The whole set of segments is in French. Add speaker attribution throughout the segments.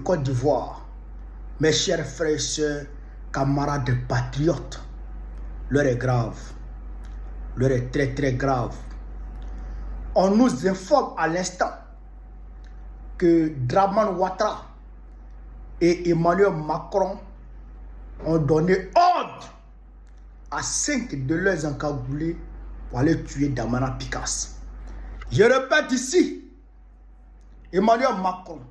Speaker 1: Côte d'Ivoire, mes chers frères et sœurs, camarades patriotes, l'heure est grave. L'heure est très très grave. On nous informe à l'instant que Dramane Ouattara et Emmanuel Macron ont donné ordre à 5 de leurs encagoulés pour aller tuer Damana Picasse. Je répète ici, Emmanuel Macron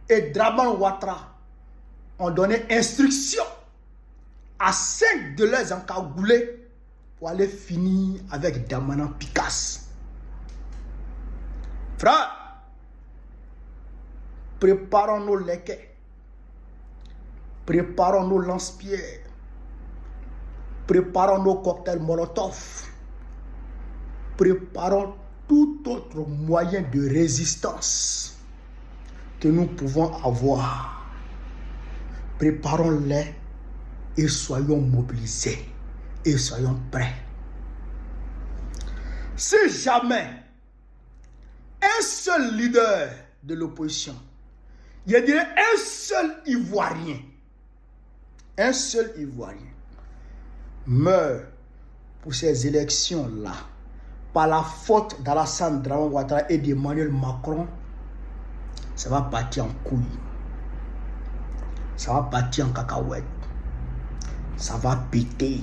Speaker 1: et Dramane Ouattara ont donné instruction à 5 de leurs encagoulés pour aller finir avec Damana Picasse. Frère, préparons nos léquets, préparons nos lance-pierres, préparons nos cocktails Molotov, préparons tout autre moyen de résistance que nous pouvons avoir. Préparons-les et soyons mobilisés et soyons prêts. Si jamais un seul leader de l'opposition, je dirais un seul Ivoirien meurt pour ces élections-là par la faute d'Alassane Dramane Ouattara et d'Emmanuel Macron, ça va partir en couille. Ça va partir en cacahuète. Ça va péter.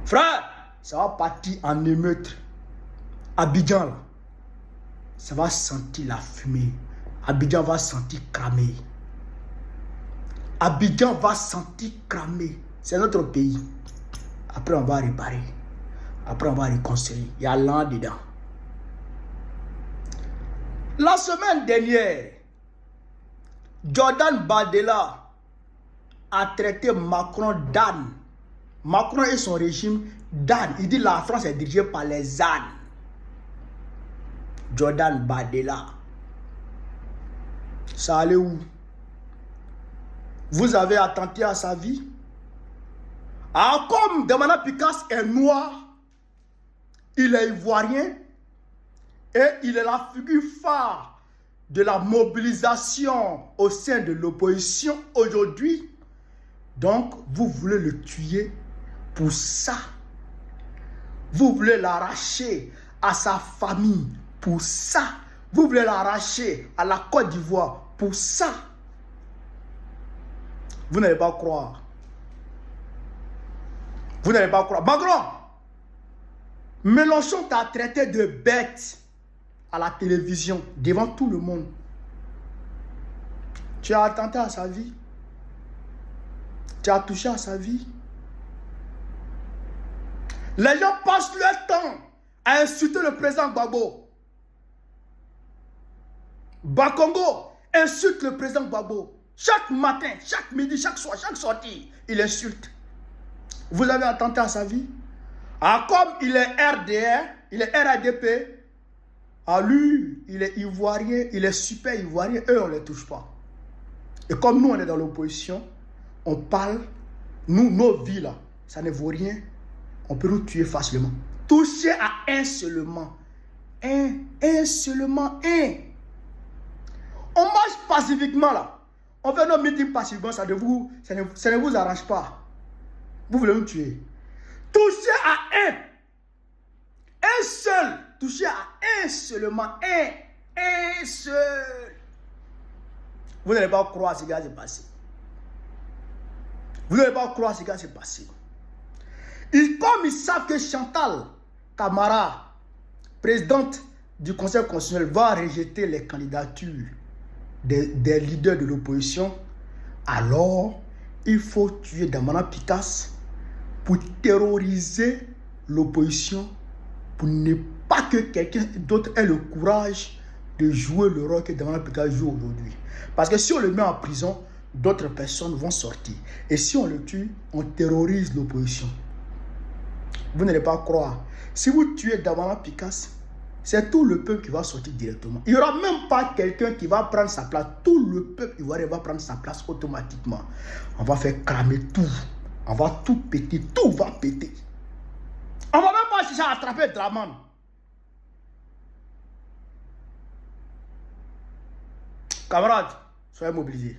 Speaker 1: Frère, ça va partir en émeute. Abidjan, là, ça va sentir la fumée. Abidjan va sentir cramer. Abidjan va sentir cramer. C'est notre pays. Après, on va réparer. Après, on va reconstruire. Il y a l'an dedans. La semaine dernière, Jordan Bardella a traité Macron d'âne. Macron et son régime d'âne. Il dit la France est dirigée par les ânes. Jordan Bardella. Ça allait où? Vous avez attenté à sa vie? Ah, comme Damana Picasse est noir, il est ivoirien et il est la figure phare de la mobilisation au sein de l'opposition aujourd'hui. Donc, vous voulez le tuer pour ça. Vous voulez l'arracher à sa famille pour ça. Vous voulez l'arracher à la Côte d'Ivoire pour ça. Vous n'allez pas croire. Vous n'allez pas croire. Macron, Mélenchon t'a traité de bête à la télévision, devant tout le monde. Tu as attenté à sa vie. Tu as touché à sa vie. Les gens passent leur temps à insulter le président Gbagbo. Bakongo insulte le président Gbagbo. Chaque matin, chaque midi, chaque soir, chaque sortie, il insulte. Vous avez attenté à sa vie. Ah, comme il est RDR, il est RADP, à lui, il est ivoirien, il est super ivoirien, eux, on ne les touche pas. Et comme nous, on est dans l'opposition, on parle, nous, nos vies là, ça ne vaut rien, on peut nous tuer facilement. Toucher à un seulement. Un seulement. On marche pacifiquement là. On fait nos meetings pacifiquement, ça ne vous arrange pas. Vous voulez nous tuer. Toucher à un seul. Toucher à un seulement. Un seul. Vous n'allez pas croire ce qui s'est passé. Vous n'allez pas croire ce qui s'est passé. Comme ils savent que Chantal Camara, présidente du Conseil constitutionnel, va rejeter les candidatures des leaders de l'opposition, alors il faut tuer Damana Picasse pour terroriser l'opposition, pour ne pas que quelqu'un d'autre ait le courage de jouer le rôle que Damana Picasse joue aujourd'hui. Parce que si on le met en prison, d'autres personnes vont sortir. Et si on le tue, on terrorise l'opposition. Vous n'allez pas croire. Si vous tuez Damana Picasse, c'est tout le peuple qui va sortir directement. Il n'y aura même pas quelqu'un qui va prendre sa place. Tout le peuple ivoirien va prendre sa place automatiquement. On va faire cramer tout. On va tout péter. Tout va péter. On ne va même pas chercher à attraper Dramane. Camarades, soyez mobilisés.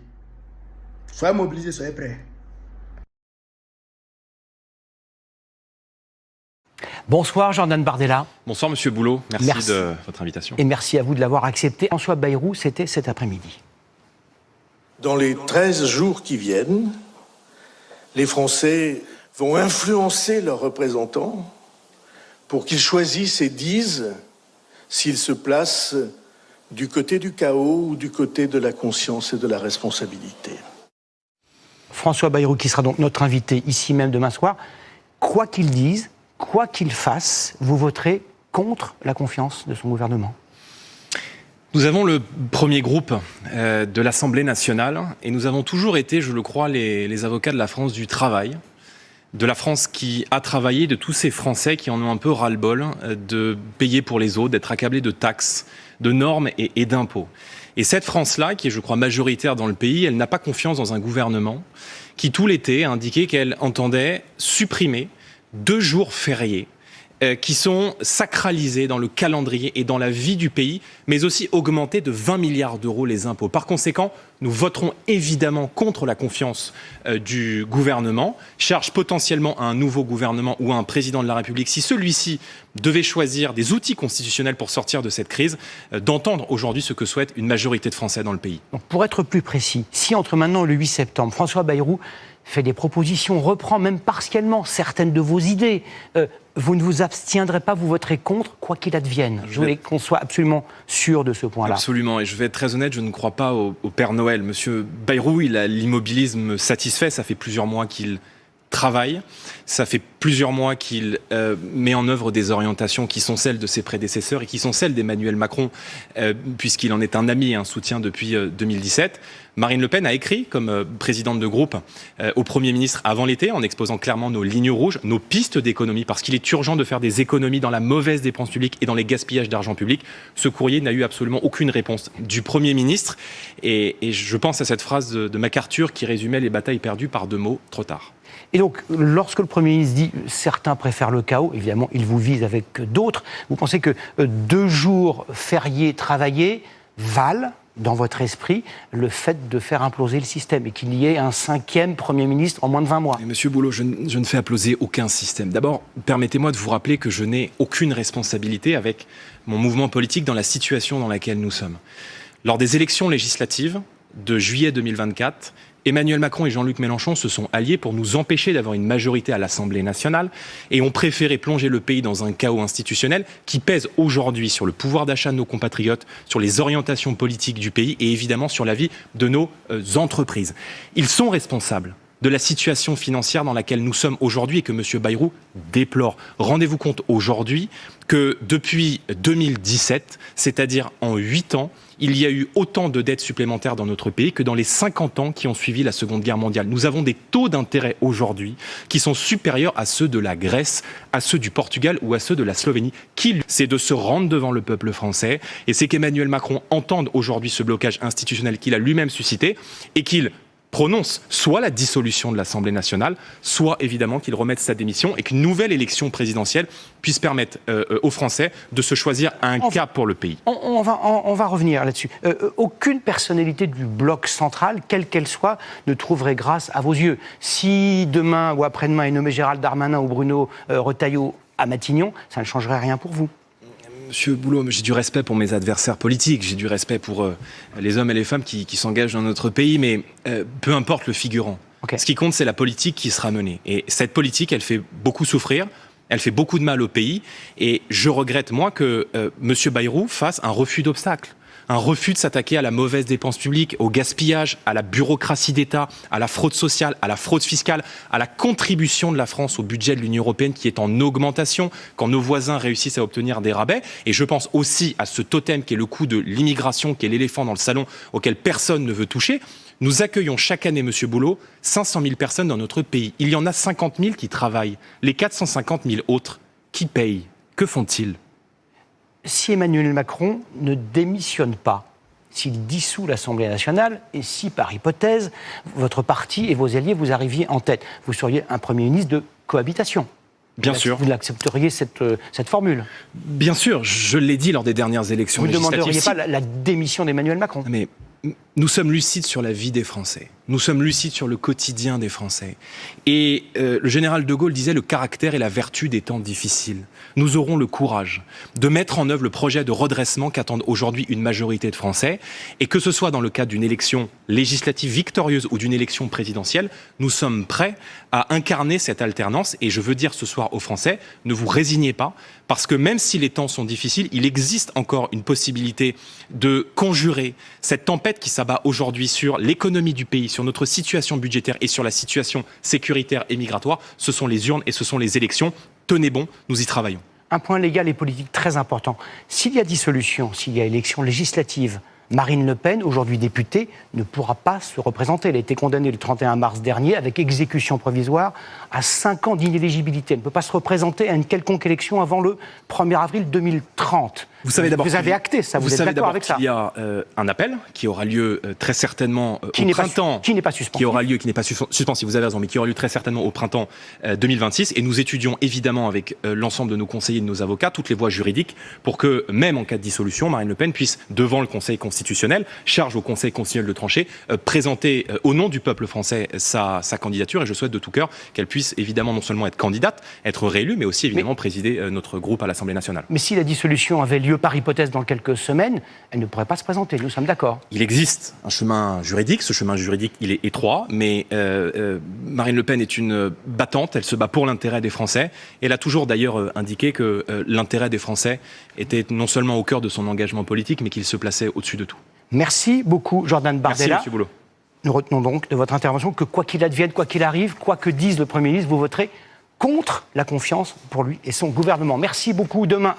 Speaker 1: Soyez mobilisés, soyez prêts.
Speaker 2: Bonsoir Jordan Bardella.
Speaker 3: Bonsoir Monsieur Boulot, merci de votre invitation.
Speaker 2: Et merci à vous de l'avoir accepté. François Bayrou, c'était cet après-midi.
Speaker 4: Dans les 13 jours qui viennent, les Français vont influencer leurs représentants pour qu'ils choisissent et disent s'ils se placent du côté du chaos ou du côté de la conscience et de la responsabilité.
Speaker 2: François Bayrou, qui sera donc notre invité ici même demain soir, quoi qu'il dise, quoi qu'il fasse, vous voterez contre la confiance de son gouvernement?
Speaker 3: Nous avons le premier groupe de l'Assemblée nationale et nous avons toujours été, je le crois, les avocats de la France du travail, de la France qui a travaillé, de tous ces Français qui en ont un peu ras-le-bol de payer pour les autres, d'être accablés de taxes, de normes et d'impôts. Et cette France-là, qui est, je crois, majoritaire dans le pays, elle n'a pas confiance dans un gouvernement qui, tout l'été, a indiqué qu'elle entendait supprimer 2 jours fériés qui sont sacralisés dans le calendrier et dans la vie du pays, mais aussi augmenter de 20 milliards d'euros les impôts. Par conséquent, nous voterons évidemment contre la confiance du gouvernement, charge potentiellement à un nouveau gouvernement ou à un président de la République, si celui-ci devait choisir des outils constitutionnels pour sortir de cette crise, d'entendre aujourd'hui ce que souhaite une majorité de Français dans le pays.
Speaker 2: Donc, pour être plus précis, si entre maintenant et le 8 septembre, François Bayrou fait des propositions, reprend même partiellement certaines de vos idées, vous ne vous abstiendrez pas, vous voterez contre, quoi qu'il advienne. Je voulais qu'on soit absolument sûr de ce point-là.
Speaker 3: Absolument, et je vais être très honnête, je ne crois pas au Père Noël. Monsieur Bayrou, il a l'immobilisme satisfait, ça fait plusieurs mois qu'il travaille, ça fait plusieurs mois qu'il met en œuvre des orientations qui sont celles de ses prédécesseurs et qui sont celles d'Emmanuel Macron, puisqu'il en est un ami et un soutien depuis 2017. Marine Le Pen a écrit, comme présidente de groupe, au Premier ministre avant l'été, en exposant clairement nos lignes rouges, nos pistes d'économie, parce qu'il est urgent de faire des économies dans la mauvaise dépense publique et dans les gaspillages d'argent public. Ce courrier n'a eu absolument aucune réponse du Premier ministre. Et je pense à cette phrase de MacArthur qui résumait les batailles perdues par 2 mots, trop tard.
Speaker 2: Et donc, lorsque le Premier ministre dit « certains préfèrent le chaos », évidemment, il vous vise avec d'autres, vous pensez que 2 jours fériés travaillés valent, dans votre esprit, le fait de faire imploser le système et qu'il y ait un 5e Premier ministre en moins de 20 mois.
Speaker 3: Mais Monsieur Boulot, je ne fais imploser aucun système. D'abord, permettez-moi de vous rappeler que je n'ai aucune responsabilité avec mon mouvement politique dans la situation dans laquelle nous sommes. Lors des élections législatives de juillet 2024, Emmanuel Macron et Jean-Luc Mélenchon se sont alliés pour nous empêcher d'avoir une majorité à l'Assemblée nationale et ont préféré plonger le pays dans un chaos institutionnel qui pèse aujourd'hui sur le pouvoir d'achat de nos compatriotes, sur les orientations politiques du pays et évidemment sur la vie de nos entreprises. Ils sont responsables de la situation financière dans laquelle nous sommes aujourd'hui et que M. Bayrou déplore. Rendez-vous compte aujourd'hui que depuis 2017, c'est-à-dire en 8 ans, il y a eu autant de dettes supplémentaires dans notre pays que dans les 50 ans qui ont suivi la Seconde Guerre mondiale. Nous avons des taux d'intérêt aujourd'hui qui sont supérieurs à ceux de la Grèce, à ceux du Portugal ou à ceux de la Slovénie. C'est de se rendre devant le peuple français et c'est qu'Emmanuel Macron entende aujourd'hui ce blocage institutionnel qu'il a lui-même suscité et qu'il prononce soit la dissolution de l'Assemblée nationale, soit évidemment qu'il remette sa démission et qu'une nouvelle élection présidentielle puisse permettre aux Français de se choisir un cap pour le pays.
Speaker 2: On va revenir là-dessus. Aucune personnalité du bloc central, quelle qu'elle soit, ne trouverait grâce à vos yeux. Si demain ou après-demain est nommé Gérald Darmanin ou Bruno Retailleau à Matignon, ça ne changerait rien pour vous.
Speaker 3: Monsieur Boulot, j'ai du respect pour mes adversaires politiques, j'ai du respect pour les hommes et les femmes qui s'engagent dans notre pays, mais peu importe le figurant. Okay. Ce qui compte, c'est la politique qui sera menée. Et cette politique, elle fait beaucoup souffrir, elle fait beaucoup de mal au pays, et je regrette, moi, que Monsieur Bayrou fasse un refus d'obstacle. Un refus de s'attaquer à la mauvaise dépense publique, au gaspillage, à la bureaucratie d'État, à la fraude sociale, à la fraude fiscale, à la contribution de la France au budget de l'Union européenne qui est en augmentation quand nos voisins réussissent à obtenir des rabais. Et je pense aussi à ce totem qui est le coût de l'immigration, qui est l'éléphant dans le salon auquel personne ne veut toucher. Nous accueillons chaque année, Monsieur Boulot, 500 000 personnes dans notre pays. Il y en a 50 000 qui travaillent. Les 450 000 autres, qui payent? Que font-ils?
Speaker 2: Si Emmanuel Macron ne démissionne pas, s'il dissout l'Assemblée nationale, et si, par hypothèse, votre parti et vos alliés, vous arriviez en tête, vous seriez un Premier ministre de cohabitation.
Speaker 3: Bien sûr.
Speaker 2: Vous accepteriez cette formule? Bien
Speaker 3: sûr, je l'ai dit lors des dernières élections législatives.
Speaker 2: Vous ne demanderiez pas la démission d'Emmanuel Macron?
Speaker 3: Mais nous sommes lucides sur la vie des Français. Nous sommes lucides sur le quotidien des Français. Et le général de Gaulle disait le caractère et la vertu des temps difficiles. Nous aurons le courage de mettre en œuvre le projet de redressement qu'attendent aujourd'hui une majorité de Français. Et que ce soit dans le cadre d'une élection législative victorieuse ou d'une élection présidentielle, nous sommes prêts à incarner cette alternance. Et je veux dire ce soir aux Français, ne vous résignez pas, parce que même si les temps sont difficiles, il existe encore une possibilité de conjurer cette tempête qui s'abat aujourd'hui sur l'économie du pays, sur notre situation budgétaire et sur la situation sécuritaire et migratoire. Ce sont les urnes et ce sont les élections. Tenez bon, nous y travaillons.
Speaker 2: Un point légal et politique très important. S'il y a dissolution, s'il y a élection législative, Marine Le Pen, aujourd'hui députée, ne pourra pas se représenter. Elle a été condamnée le 31 mars dernier avec exécution provisoire à 5 ans d'inéligibilité. Elle ne peut pas se représenter à une quelconque élection avant le 1er avril 2030.
Speaker 3: Vous savez d'abord,
Speaker 2: vous avez acté ça, vous êtes d'accord avec ça?
Speaker 3: Il y a un appel qui aura lieu très certainement au printemps.
Speaker 2: Qui n'est pas suspendu.
Speaker 3: Qui aura lieu, qui n'est pas suspendu, vous avez raison, mais qui aura lieu très certainement au printemps 2026. Et nous étudions évidemment avec l'ensemble de nos conseillers et de nos avocats toutes les voies juridiques pour que, même en cas de dissolution, Marine Le Pen puisse, devant le Conseil constitutionnel, charge au Conseil constitutionnel de trancher, présenter au nom du peuple français sa candidature. Et je souhaite de tout cœur qu'elle puisse évidemment non seulement être candidate, être réélue, mais aussi évidemment présider notre groupe à l'Assemblée nationale.
Speaker 2: Mais si la dissolution avait lieu par hypothèse dans quelques semaines, elle ne pourrait pas se présenter, nous sommes d'accord.
Speaker 3: Il existe un chemin juridique, ce chemin juridique il est étroit, mais Marine Le Pen est une battante, elle se bat pour l'intérêt des Français, elle a toujours d'ailleurs indiqué que l'intérêt des Français était non seulement au cœur de son engagement politique, mais qu'il se plaçait au-dessus de tout.
Speaker 2: Merci beaucoup Jordan Bardella.
Speaker 3: Merci M. Boulot.
Speaker 2: Nous retenons donc de votre intervention que quoi qu'il advienne, quoi qu'il arrive, quoi que dise le Premier ministre, vous voterez contre la confiance pour lui et son gouvernement. Merci beaucoup. Demain.